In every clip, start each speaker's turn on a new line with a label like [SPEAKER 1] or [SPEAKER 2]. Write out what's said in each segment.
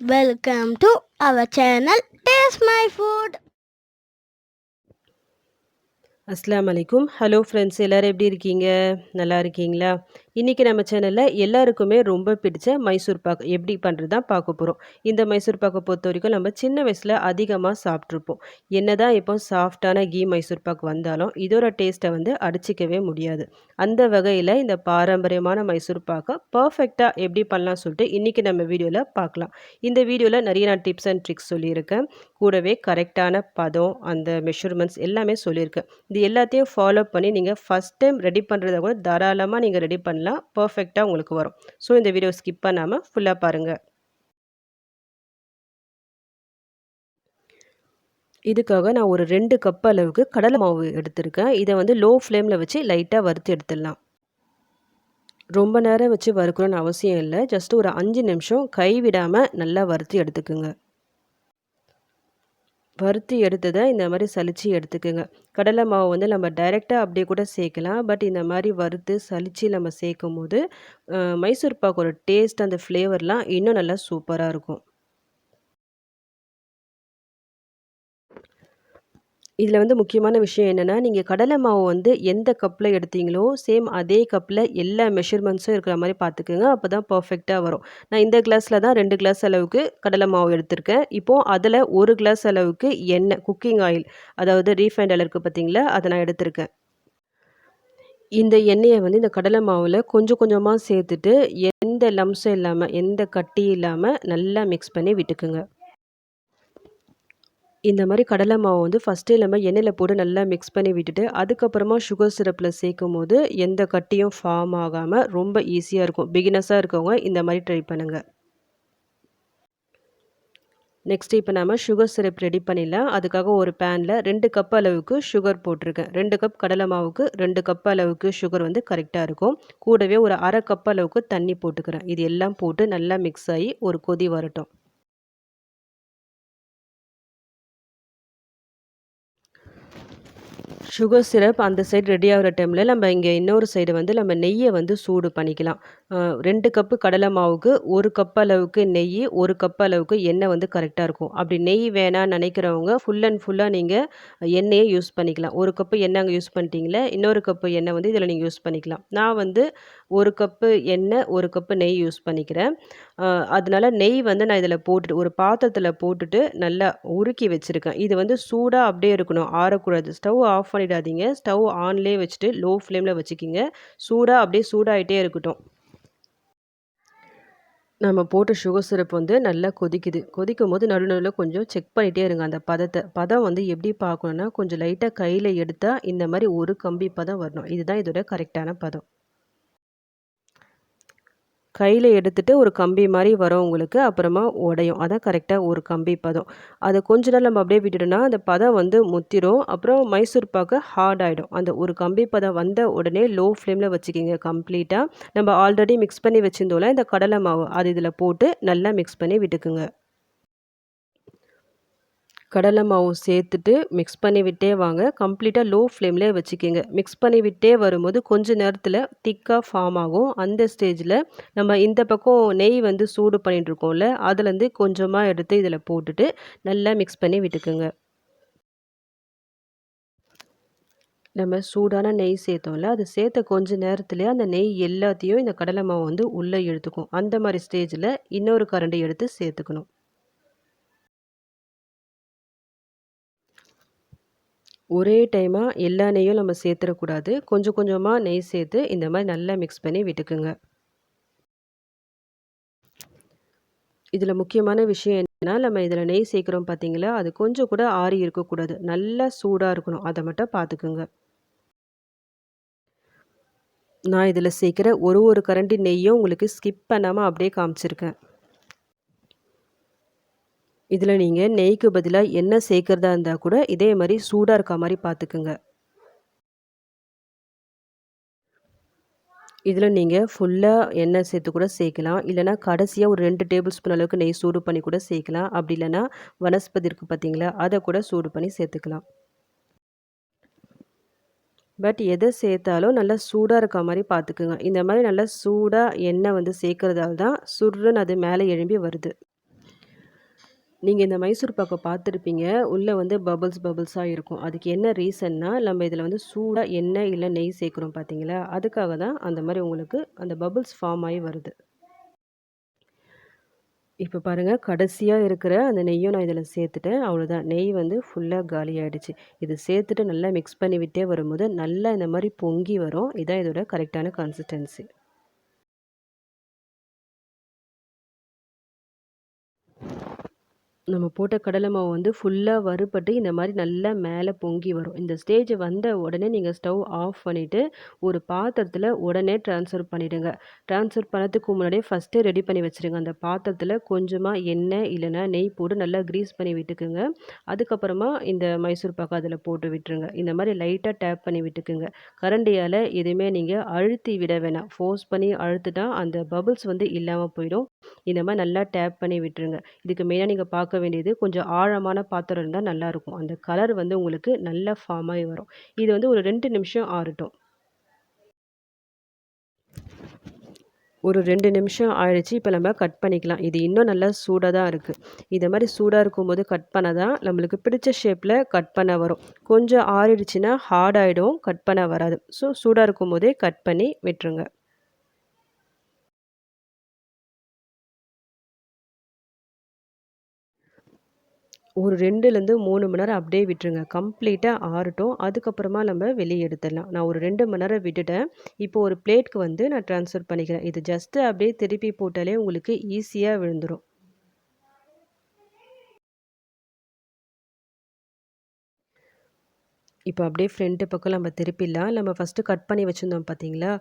[SPEAKER 1] Welcome to our channel Taste My Food.
[SPEAKER 2] அஸ்ஸலாமு அலைக்கும். Hello friends, எல்லாரும் எப்படி இருக்கீங்க? நல்லா இருக்கீங்களா? இன்னைக்கு நம்ம சேனல்ல எல்லாருக்குமே ரொம்ப பிடிச்ச மைசூர் பாக் எப்படி பண்ணுறது தான் பார்க்க போகிறோம். இந்த மைசூர் பாக்கை பொறுத்த வரைக்கும் நம்ம சின்ன வயசில் அதிகமாக சாப்பிட்ருப்போம். என்னதான் இப்போ சாஃப்டான கீ மைசூர் பாக் வந்தாலும் இதோட டேஸ்ட்டை வந்து அடிச்சிக்கவே முடியாது. அந்த வகையில் இந்த பாரம்பரியமான மைசூர் பாக்கை பர்ஃபெக்டாக எப்படி பண்ணலாம் சொல்லிட்டு இன்றைக்கி நம்ம வீடியோவில் பார்க்கலாம். இந்த வீடியோவில் நிறைய நான் டிப்ஸ் அண்ட் ட்ரிக்ஸ் சொல்லியிருக்கேன். கூடவே கரெக்டான பதம், அந்த மெஷர்மெண்ட்ஸ் எல்லாமே சொல்லியிருக்கேன். இது எல்லாத்தையும் ஃபாலோ பண்ணி நீங்கள் ஃபஸ்ட் டைம் ரெடி பண்ணுறத கூட தாராளமாக நீங்கள் ரெடி பண்ணலாம். பர்ஃபெக்டாக உங்களுக்கு வரும். ஸோ இந்த வீடியோ ஸ்கிப் பண்ணாமல் ஃபுல்லாக பாருங்கள். இதுக்காக நான் ஒரு 2 கப் அளவுக்கு கடலை மாவு எடுத்திருக்கேன். இதை வந்து லோ ஃப்ளேமில் வச்சு லைட்டாக வறுத்து எடுத்துடலாம். ரொம்ப நேரம் வச்சு வறுக்கணும்னு அவசியம் இல்லை. ஜஸ்ட் ஒரு 5 நிமிஷம் கைவிடாமல் நல்லா வறுத்து எடுத்துக்குங்க. வறுத்து எடுத்ததை இந்த மாதிரி சலிச்சு எடுத்துக்கோங்க. கடலை மாவு வந்து நம்ம டைரெக்டாக அப்படியே கூட சேர்க்கலாம். பட் இந்த மாதிரி வறுத்து சலிச்சு நம்ம சேர்க்கும் போது மைசூர் பாக்கோட டேஸ்ட், அந்த ஃப்ளேவர்லாம் இன்னும் நல்லா சூப்பராக இருக்கும். இதில் வந்து முக்கியமான விஷயம் என்னென்னா, நீங்கள் கடலை மாவு வந்து எந்த கப்பில் எடுத்தீங்களோ சேம் அதே கப்பில் எல்லா மெஷர்மெண்ட்ஸும் இருக்கிற மாதிரி பார்த்துக்குங்க. அப்போ தான் பர்ஃபெக்டாக வரும். நான் இந்த கிளாஸில் தான் 2 கிளாஸ் அளவுக்கு கடலை மாவு எடுத்திருக்கேன். இப்போது அதில் 1 கிளாஸ் அளவுக்கு எண்ணெய், குக்கிங் ஆயில், அதாவது ரீஃபைண்ட் ஆயில் இருக்குது பார்த்தீங்களா, அதை நான் எடுத்திருக்கேன். இந்த எண்ணெயை வந்து இந்த கடலை மாவில் கொஞ்சம் கொஞ்சமாக சேர்த்துட்டு எந்த லம்ஸும் இல்லாமல், எந்த கட்டியும் இல்லாமல் நல்லா மிக்ஸ் பண்ணி விட்டுக்குங்க. இந்த மாதிரி கடலை மாவு வந்து ஃபஸ்ட்டே நம்ம எண்ணெயில் போட்டு நல்லா மிக்ஸ் பண்ணி விட்டுட்டு அதுக்கப்புறமா சுகர் சிரப்பில் சேர்க்கும்போது எந்த கட்டியும் ஃபார்ம் ஆகாமல் ரொம்ப ஈஸியாக இருக்கும். பிகினர்ஸாக இருக்கவங்க இந்த மாதிரி ட்ரை பண்ணுங்கள். நெக்ஸ்ட் இப்போ நம்ம சுகர் சிரப் ரெடி பண்ணிடலாம். அதுக்காக ஒரு பேனில் 2 கப் அளவுக்கு சுகர் போட்டிருக்கேன். 2 கப் கடலை மாவுக்கு 2 கப் அளவுக்கு சுகர் வந்து கரெக்டாக இருக்கும். கூடவே ஒரு அரை கப் அளவுக்கு தண்ணி போட்டுக்கிறேன். இது எல்லாம் போட்டு நல்லா மிக்ஸ் ஆகி ஒரு கொதி வரட்டும். சுகர் சிரப் அந்த சைடு ரெடி ஆகிற டைமில் நம்ம இங்கே இன்னொரு சைடு வந்து நம்ம நெய்யை வந்து சூடு பண்ணிக்கலாம். 2 கப்பு கடலை மாவுக்கு 1 கப் அளவுக்கு நெய், 1 கப் அளவுக்கு எண்ணெய் வந்து கரெக்டாக இருக்கும். அப்படி நெய் வேணான்னு நினைக்கிறவங்க ஃபுல் அண்ட் ஃபுல்லாக நீங்கள் எண்ணெயை யூஸ் பண்ணிக்கலாம். 1 கப்பு எண்ணெய் அங்கே யூஸ் பண்ணிட்டீங்களே, இன்னொரு கப்பு எண்ணெய் வந்து இதில் நீங்கள் யூஸ் பண்ணிக்கலாம். நான் வந்து 1 கப்பு எண்ணெய், 1 கப்பு நெய் யூஸ் பண்ணிக்கிறேன். அதனால நெய் வந்து நான் இதில் போட்டுட்டு ஒரு பாத்திரத்தில் போட்டுட்டு நல்லா உருக்கி வச்சுருக்கேன். இது வந்து சூடாக அப்படியே இருக்கணும், ஆறக்கூடாது. ஸ்டவ் ஆஃப் பண்ணிடாதீங்க. ஸ்டவ் ஆன்லேயே வச்சுட்டு லோ ஃப்ளேமில் வச்சுக்கிங்க. சூடாக அப்படியே சூடாகிட்டே இருக்கட்டும். நம்ம போட்ட சுகர் சிரப் வந்து நல்லா கொதிக்குது. கொதிக்கும்போது நடுவில் கொஞ்சம் செக் பண்ணிகிட்டே இருங்க அந்த பதத்தை. பதம் வந்து எப்படி பார்க்கணுன்னா, கொஞ்சம் லைட்டாக கையில் எடுத்தால் இந்த மாதிரி ஒரு கம்பி பதம் வரணும். இதுதான் இதோட கரெக்டான பதம். கையில் எடுத்துட்டு ஒரு கம்பி மாதிரி வரும் உங்களுக்கு. அப்புறமா உடையும். அதான் கரெக்டாக ஒரு கம்பி பதம். அதை கொஞ்ச நேரம் நம்ம அப்படியே விட்டுட்டோம்னா அந்த பதம் வந்து முத்திரும். அப்புறம் மைசூர் பாக்கு ஹார்ட் ஆகிடும். அந்த ஒரு கம்பி பதம் வந்த உடனே லோ ஃப்ளேமில் வச்சுக்கிங்க கம்ப்ளீட்டாக. நம்ம ஆல்ரெடி மிக்ஸ் பண்ணி வச்சுருந்தோம்ல இந்த கடலை மாவு, அது இதில் போட்டு நல்லா மிக்ஸ் பண்ணி விட்டுக்குங்க. கடலை மாவு சேர்த்துட்டு மிக்ஸ் பண்ணி விட்டே வாங்க. கம்ப்ளீட்டாக லோ ஃப்ளேம்லேயே வச்சுக்கிங்க. மிக்ஸ் பண்ணி விட்டே வரும்போது கொஞ்ச நேரத்தில் திக்காக ஃபார்ம் ஆகும். அந்த ஸ்டேஜில் நம்ம இந்த பக்கம் நெய் வந்து சூடு பண்ணிட்டுருக்கோம்ல, அதுலேருந்து கொஞ்சமாக எடுத்து இதில் போட்டுட்டு நல்லா மிக்ஸ் பண்ணி விட்டுக்குங்க. நம்ம சூடான நெய் சேர்த்தோம்ல, அது சேர்த்த கொஞ்ச நேரத்துலேயே அந்த நெய் எல்லாத்தையும் இந்த கடலை மாவு வந்து உள்ளே இழுத்துக்கும். அந்த மாதிரி ஸ்டேஜில் இன்னொரு கரண்டி எடுத்து சேர்த்துக்கணும். ஒரே டைமாக எல்லா நெய்யும் நம்ம சேர்த்துடக்கூடாது. கொஞ்சம் கொஞ்சமாக நெய் சேர்த்து இந்த மாதிரி நல்லா மிக்ஸ் பண்ணி விட்டுக்குங்க. இதில் முக்கியமான விஷயம் என்னன்னா, நம்ம இதில் நெய் சேர்க்குறோம் பார்த்தீங்களா, அது கொஞ்சம் கூட ஆறி இருக்கக்கூடாது. நல்லா சூடாக இருக்கணும். அதை மட்டும் பார்த்துக்குங்க. நான் இதில் சேர்க்குற ஒரு கரண்டி நெய்யும் உங்களுக்கு ஸ்கிப் பண்ணாமல் அப்படியே காமிச்சிருக்கேன். இதில் நீங்கள் நெய்க்கு பதிலாக எண்ணெய் சேர்க்குறதா இருந்தால் கூட இதே மாதிரி சூடாக இருக்க மாதிரி பார்த்துக்குங்க. இதில் நீங்கள் ஃபுல்லாக எண்ணெய் சேர்த்து கூட சேர்க்கலாம். இல்லைனா கடைசியாக ஒரு 2 டேபிள் ஸ்பூன் அளவுக்கு நெய் சூடு பண்ணி கூட சேர்க்கலாம். அப்படி இல்லைனா வனஸ்பதி இருக்குது பார்த்தீங்களா, அதை கூட சூடு பண்ணி சேர்த்துக்கலாம். பட் எதை சேர்த்தாலும் நல்லா சூடாக இருக்க மாதிரி பார்த்துக்குங்க. இந்த மாதிரி நல்லா சூடாக எண்ணெய் வந்து சேர்க்கறதால தான் சுருன்னு அது மேலே எழும்பி வருது. நீங்க இந்த மைசூர் பாக்க பார்த்துருப்பீங்க. உள்ள வந்து பபிள்ஸா இருக்கும். அதுக்கு என்ன ரீசன்னா, நம்ம இதில வந்து சூடா எண்ணெய் இல்ல நெய் சேர்க்கிறோம் பார்த்தீங்களா? அதுக்காக தான் அந்த மாரி உங்களுக்கு அந்த பபிள்ஸ் ஃபார்ம் ஆயி வருது. இப்ப பாருங்க, கடைசியா இருக்கிற அந்த நெய்யும் நான் இதில சேர்த்துட்டேன். அவ்வளோதான். நெய் வந்து ஃபுல்லா காலியாயிடுச்சு. இது சேர்த்துட்டு நல்லா மிக்ஸ் பண்ணி விட்டே வரும்போது, நல்லா இந்த மாரி பொங்கி வரும். இதான் இதோட கரெக்ட்டான கன்சிஸ்டன்சி. நம்ம போட்ட கடலை மாவு வந்து ஃபுல்லா வறுபட்டு இந்த மாரி நல்லா மேல பொங்கி வரும். இந்த ஸ்டேஜ் வந்த உடனே நீங்க ஸ்டவ் ஆஃப் பண்ணிட்டு, ஒரு பாத்திரத்தில உடனே ட்ரான்ஸ்ஃபர் பண்ணிடுங்க. ட்ரான்ஸ்ஃபர் பண்ணதுக்கு முன்னாடியே ஃபர்ஸ்ட்டே ரெடி பண்ணி வச்சுருங்க. அந்த பாத்திரத்தில கொஞ்சமா எண்ணெய் இல்லன்னா நெய் போட்டு நல்லா கிரீஸ் பண்ணி விட்டுக்குங்க. அதுக்கப்புறமா இந்த மைசூர் பாக்க அதில போட்டு விட்டுருங்க. இந்த மாரி லைட்டா டேப் பண்ணி விட்டுக்குங்க. கரண்டியால எதுவுமே நீங்க அழுத்தி விட வேணாம். ஃபோர்ஸ் பண்ணி அழுத்துட்டா அந்த பபிள்ஸ் வந்து இல்லாம போயிடும். இந்த மாரி நல்லா டேப் பண்ணி விட்டுருங்க. இதுக்கு மெயினா நீங்க பார்க்க வேண்டியது கொஞ்சம் ஆழமான பாத்திரம் இருந்தா நல்லாயிருக்கும். அந்த கலர் வந்து உங்களுக்கு நல்லா ஃபார்ம் ஆயி வரும். இது வந்து ஒரு 2 நிமிஷம் ஆறட்டும். ஒரு 2 நிமிஷம் ஆயிடுச்சு. இப்ப நம்ம கட் பண்ணிக்கலாம். இது இன்னும் நல்லா சூடா தான் இருக்கு. இத மாரி சூடா இருக்கும்போது கட் பண்ணா தான் நம்மளுக்கு பிடிச்ச ஷேப்ல கட் பண்ண வரும். கொஞ்சம் ஆறிடுச்சுன்னா ஹார்ட் ஆயிடும். கட் பண்ண வராது. ஸோ சூடா இருக்கும்போதே கட் பண்ணி விட்டுருங்க. ஒரு 2லேருந்து 3 மணி நேரம் அப்படியே விட்டுருங்க. கம்ப்ளீட்டா ஆறட்டும். அதுக்கப்புறமா நம்ம வெளிய எடுத்துடலாம். நான் ஒரு 2 மணி நேரம் விட்டுட்டேன். இப்போ ஒரு பிளேட்க்கு வந்து நான் ட்ரான்ஸ்ஃபர் பண்ணிக்கிறேன். இது ஜஸ்ட் அப்படியே திருப்பி போட்டாலே உங்களுக்கு ஈஸியா விழுந்துரும். இப்போ அப்படியே ஃப்ரண்ட் பக்கம் நம்ம திருப்பிடலாம். நம்ம ஃபர்ஸ்ட்டு கட் பண்ணி வச்சிருந்தோம் பார்த்தீங்களா?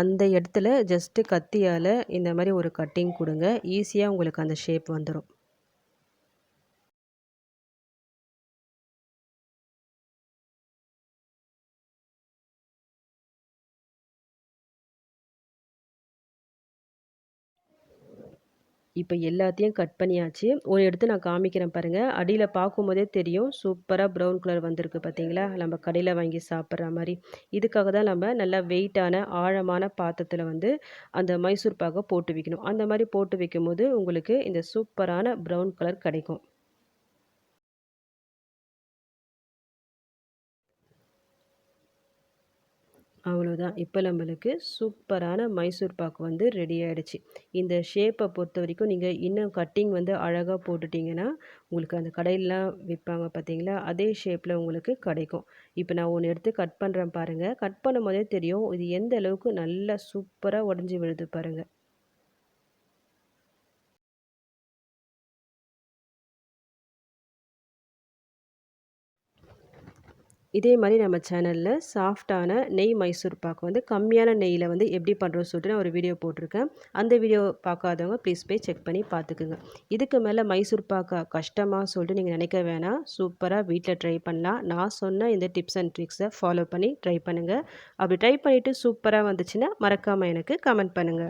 [SPEAKER 2] அந்த இடத்துல ஜஸ்ட்டு கத்தியால இந்த மாரி ஒரு கட்டிங் குடுங்க. ஈஸியா உங்களுக்கு அந்த ஷேப் வந்துரும். இப்ப எல்லாத்தையும் கட் பண்ணியாச்சு. ஒரு எடுத்து நான் காமிக்கிறேன் பாருங்க. அடியில பார்க்கும்போதே தெரியும். சூப்பரா ப்ரவுன் கலர் வந்திருக்கு பார்த்தீங்களா? நம்ம கடையில வாங்கி சாப்பிடுற மாரி. இதுக்காக தான் நம்ம நல்லா வெயிட்டான, ஆழமான பாத்திரத்தில வந்து அந்த மைசூர் பாக போட்டு வைக்கணும். அந்த மாரி போட்டு வைக்கும்போது உங்களுக்கு இந்த சூப்பரான ப்ரவுன் கலர் கிடைக்கும். அவ்வளோதான். இப்ப நம்மளுக்கு சூப்பரான மைசூர் பாக்கு வந்து ரெடி ஆயிடுச்சு. இந்த ஷேப்ப பொறுத்தவரைக்கும் நீங்க இன்னும் கட்டிங் வந்து அழகா போட்டுட்டீங்கன்னா, உங்களுக்கு அந்த கடையிலலாம் விப்பாங்க பார்த்தீங்களா? அதே ஷேப்ல உங்களுக்கு கிடைக்கும். இப்ப நான் ஒண்ணு எடுத்து கட் பண்றேன் பாருங்க. கட் பண்ணும்போதே தெரியும். இது எந்த அளவுக்கு நல்லா சூப்பரா உடைஞ்சு விழுது பாருங்க. இதே மாரி நம்ம சேனல்ல சாஃப்ட்டான நெய் மைசூர் பாக்கு வந்து கம்மியான நெய்யில வந்து எப்படி பண்ணுறோம்னு சொல்லிட்டு நான் ஒரு வீடியோ போட்டிருக்கேன். அந்த வீடியோ பார்க்காதவங்க ப்ளீஸ் போய் செக் பண்ணி பார்த்துக்குங்க. இதுக்கு மேல மைசூர் பாக்க கஷ்டமா சொல்லிட்டு நீங்க நினைக்க வேணாம். சூப்பரா வீட்ல ட்ரை பண்ணலாம். நான் சொன்ன இந்த டிப்ஸ் அண்ட் ட்ரிக்ஸ ஃபாலோ பண்ணி ட்ரை பண்ணுங்க. அப்படி ட்ரை பண்ணிட்டு சூப்பரா வந்துச்சுன்னா, மறக்காம எனக்கு கமெண்ட் பண்ணுங்க.